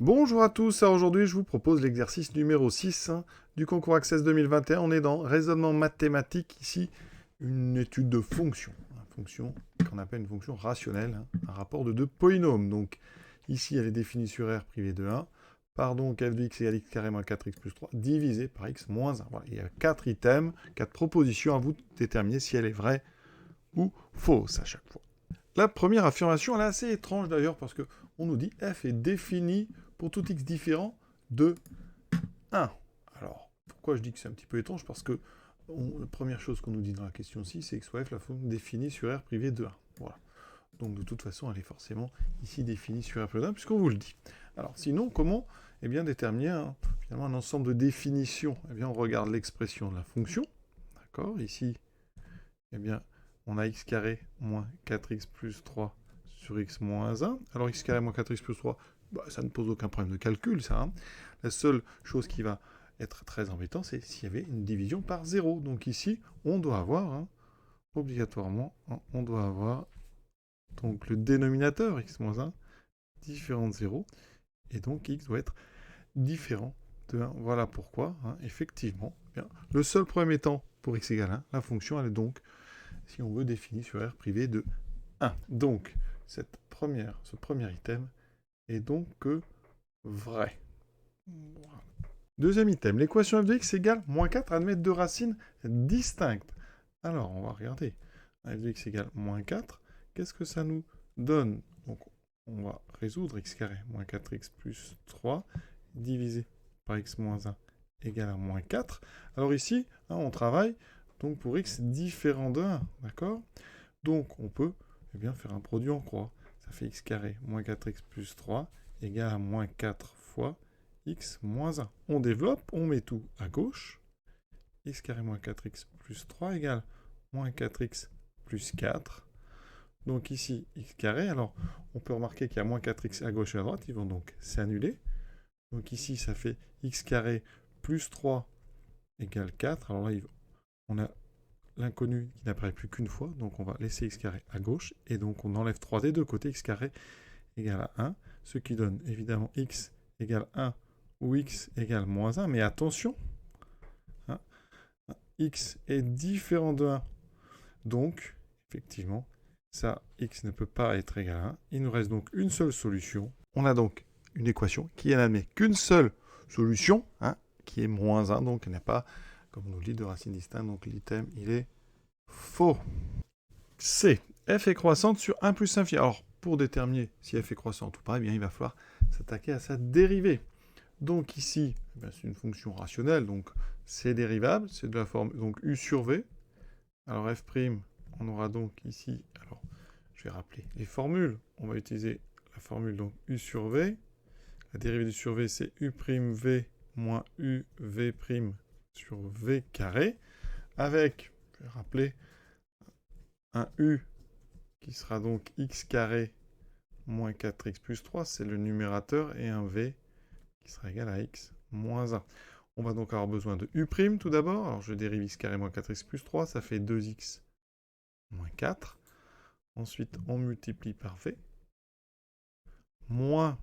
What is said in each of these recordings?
Bonjour à tous, alors aujourd'hui je vous propose l'exercice numéro 6 du concours Access 2021. On est dans raisonnement mathématique, ici une étude de fonction, une fonction qu'on appelle une fonction rationnelle, un rapport de deux polynômes. Donc ici elle est définie sur R privé de 1, par donc f de x égale x carré moins 4x plus 3 divisé par x moins 1. Voilà, il y a 4 items, 4 propositions, à vous de déterminer si elle est vraie ou fausse à chaque fois. La première affirmation, elle est assez étrange d'ailleurs, parce que on nous dit f est défini pour tout x différent de 1. Alors, pourquoi je dis que c'est un petit peu étrange? Parce que la première chose qu'on nous dit dans la question 6, c'est que soit f la fonction définie sur R privé de 1. Voilà. Donc de toute façon, elle est forcément ici définie sur R privé de 1, puisqu'on vous le dit. Alors sinon, comment déterminer finalement un ensemble de définitions? On regarde l'expression de la fonction. D'accord? Ici, on a x carré moins 4x plus 3 sur x moins 1. Alors x carré moins 4x plus 3, ça ne pose aucun problème de calcul, ça. La seule chose qui va être très embêtant, c'est s'il y avait une division par 0. Donc ici, on doit avoir, obligatoirement, on doit avoir donc le dénominateur x moins 1 différent de 0. Et donc x doit être différent de 1. Voilà pourquoi, effectivement, le seul problème étant, pour x égale 1, la fonction, elle est donc, si on veut, définie sur R privé de 1. Donc, ce premier item est donc vrai. Voilà. Deuxième item, l'équation f de x égale moins 4 admet deux racines distinctes. Alors, on va regarder. f de x égale moins 4, qu'est-ce que ça nous donne? Donc, on va résoudre x carré moins 4x plus 3 divisé par x moins 1 égale à moins 4. Alors ici, on travaille donc pour x différent de 1, d'accord? Donc, on peut faire un produit en croix. Ça fait x carré moins 4x plus 3 égale à moins 4 fois x moins 1. On développe, on met tout à gauche. X carré moins 4x plus 3 égale moins 4x plus 4. Donc ici, x carré. Alors, on peut remarquer qu'il y a moins 4x à gauche et à droite. Ils vont donc s'annuler. Donc ici, ça fait x carré plus 3 égale 4. Alors là, on a l'inconnu qui n'apparaît plus qu'une fois. Donc on va laisser x carré à gauche. Et donc on enlève 3 des deux côtés. X carré égale à 1. Ce qui donne évidemment x égale 1 ou x égale moins 1. Mais attention, x est différent de 1. Donc, effectivement, ça, x ne peut pas être égal à 1. Il nous reste donc une seule solution. On a donc une équation qui n'admet qu'une seule solution, qui est moins 1. Donc, il n'y a pas, comme on nous le dit, de racine distincte. Donc, l'item, il est faux. C. F est croissante sur 1 plus infini. Alors, pour déterminer si f est croissante ou pas, il va falloir s'attaquer à sa dérivée. Donc ici, c'est une fonction rationnelle, donc c'est dérivable, c'est de la forme donc u sur v. Alors f', on aura donc ici, alors je vais rappeler les formules. On va utiliser la formule donc u sur v. La dérivée du sur v, c'est u' v moins u v' sur v carré, avec, je vais rappeler, un u qui sera donc x carré moins 4x plus 3, c'est le numérateur, et un v qui sera égal à x moins 1. On va donc avoir besoin de u' tout d'abord. Alors je dérive x carré moins 4x plus 3, ça fait 2x moins 4. Ensuite, on multiplie par v. Moins,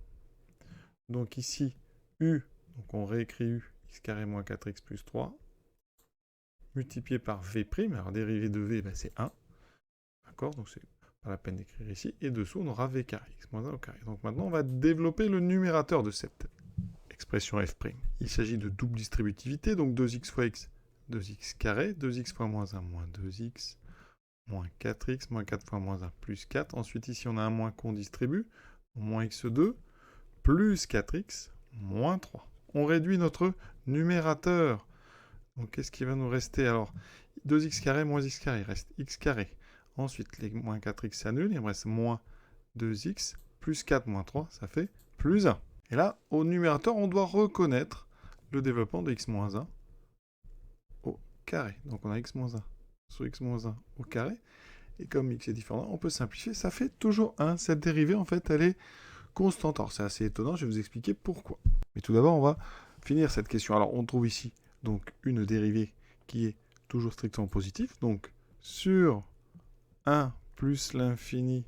donc ici, u, donc on réécrit u, x carré moins 4x plus 3, multiplié par v'. Alors dérivée de v, c'est 1. D'accord? Donc c'est pas la peine d'écrire ici. Et dessous, on aura v carré, x moins 1 au carré. Donc maintenant, on va développer le numérateur de cette expression f'. Il s'agit de double distributivité, donc 2x fois x, 2x carré, 2x fois moins 1, moins 2x, moins 4x, moins 4 fois moins 1, plus 4. Ensuite, ici, on a un moins qu'on distribue, moins x2, plus 4x, moins 3. On réduit notre numérateur. Donc, qu'est-ce qui va nous rester? Alors, 2x carré moins x carré, il reste x carré. Ensuite, les moins 4x s'annulent, il me reste moins 2x, plus 4 moins 3, ça fait plus 1. Et là, au numérateur, on doit reconnaître le développement de x-1 au carré. Donc on a x-1 sur x-1 au carré. Et comme x est différent, on peut simplifier. Ça fait toujours 1. Cette dérivée, en fait, elle est constante. Alors c'est assez étonnant, je vais vous expliquer pourquoi. Mais tout d'abord, on va finir cette question. Alors on trouve ici donc une dérivée qui est toujours strictement positive. Donc sur 1 plus l'infini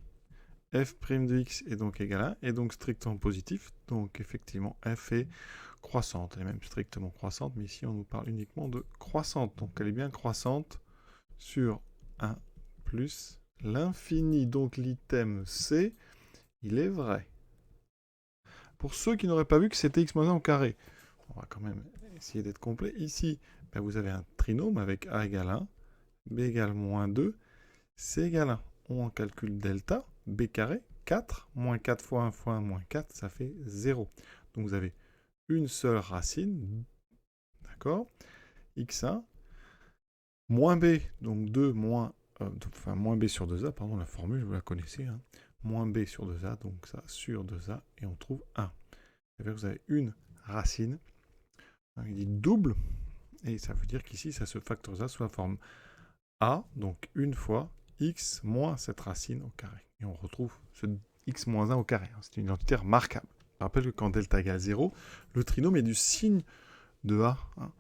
f' de x est donc égal à 1, et donc strictement positif. Donc effectivement, f est croissante. Elle est même strictement croissante, mais ici on nous parle uniquement de croissante. Donc elle est bien croissante sur 1 plus l'infini. Donc l'item C, il est vrai. Pour ceux qui n'auraient pas vu que c'était x moins 1 au carré, on va quand même essayer d'être complet. Ici, ben vous avez un trinôme avec a égale 1, b égale moins 2, c égale 1. On calcule delta, b carré, 4, moins 4 fois 1 fois 1 moins 4, ça fait 0. Donc vous avez une seule racine, d'accord, x1, moins b, donc 2 moins, enfin moins b sur 2a, pardon, la formule, vous la connaissez, hein, moins b sur 2a, donc ça sur 2a, et on trouve 1. C'est-à-dire que vous avez une racine, il dit double, et ça veut dire qu'ici, ça se factorisera sous la forme a, donc une fois x moins cette racine au carré. Et on retrouve ce x moins 1 au carré. C'est une identité remarquable. Je rappelle que quand delta égale 0, le trinôme est du signe de a, hein,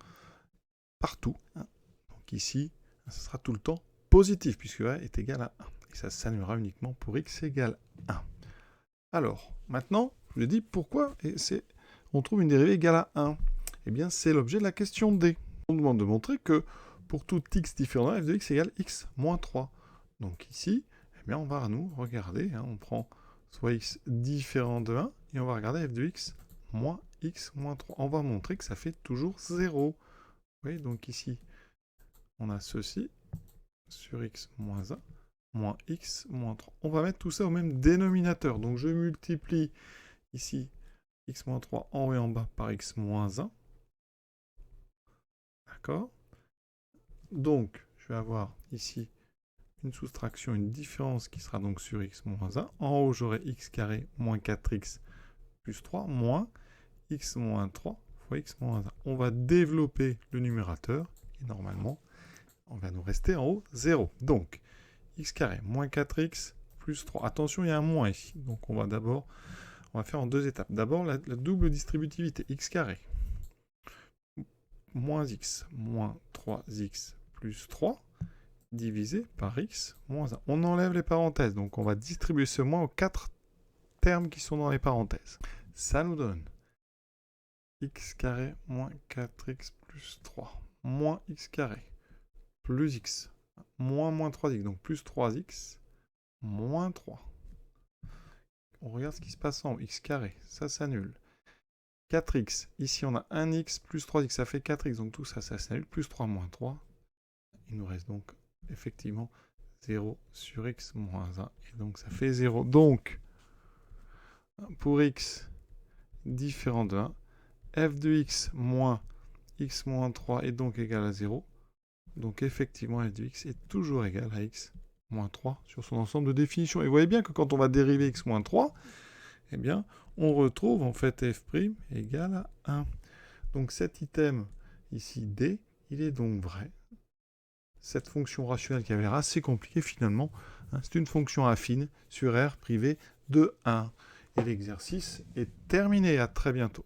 partout. Hein. Donc ici, ça sera tout le temps positif, puisque a est égal à 1. Et ça s'annulera uniquement pour x égale 1. Alors, maintenant, je vous ai dit pourquoi on trouve une dérivée égale à 1. Eh bien, c'est l'objet de la question D. On demande de montrer que pour tout x différent, f de x égale x moins 3. Donc ici, eh bien, on va nous regarder, hein, on prend soit x différent de 1, et on va regarder f de x moins 3. On va montrer que ça fait toujours 0. Oui, donc ici, on a ceci sur x moins 1, moins x moins 3. On va mettre tout ça au même dénominateur. Donc je multiplie ici x moins 3 en haut et en bas par x moins 1. D'accord? Donc, je vais avoir ici une soustraction, une différence qui sera donc sur x moins 1. En haut, j'aurai x carré moins 4x plus 3 moins x moins 3 fois x moins 1. On va développer le numérateur et normalement, on va nous rester en haut 0. Donc, x carré moins 4x plus 3. Attention, il y a un moins ici. Donc, on va faire en deux étapes. D'abord, la double distributivité, x carré moins x moins 3x plus 3 divisé par x moins 1. On enlève les parenthèses, donc on va distribuer ce moins aux 4 termes qui sont dans les parenthèses. Ça nous donne x carré moins 4x plus 3 moins x carré plus x moins 3x, donc plus 3x moins 3. On regarde ce qui se passe en x carré, ça s'annule. 4x, ici on a 1x plus 3x, ça fait 4x, donc tout ça, ça s'annule, plus 3 moins 3. Il nous reste donc effectivement 0 sur x moins 1, et donc ça fait 0. Donc, pour x différent de 1, f de x moins 3 est donc égal à 0. Donc effectivement, f de x est toujours égal à x moins 3 sur son ensemble de définitions. Et vous voyez bien que quand on va dériver x moins 3, eh bien, on retrouve en fait f' égale à 1. Donc cet item, ici D, il est donc vrai. Cette fonction rationnelle qui avait l'air assez compliquée finalement, hein, c'est une fonction affine sur R privé de 1. Et l'exercice est terminé. À très bientôt.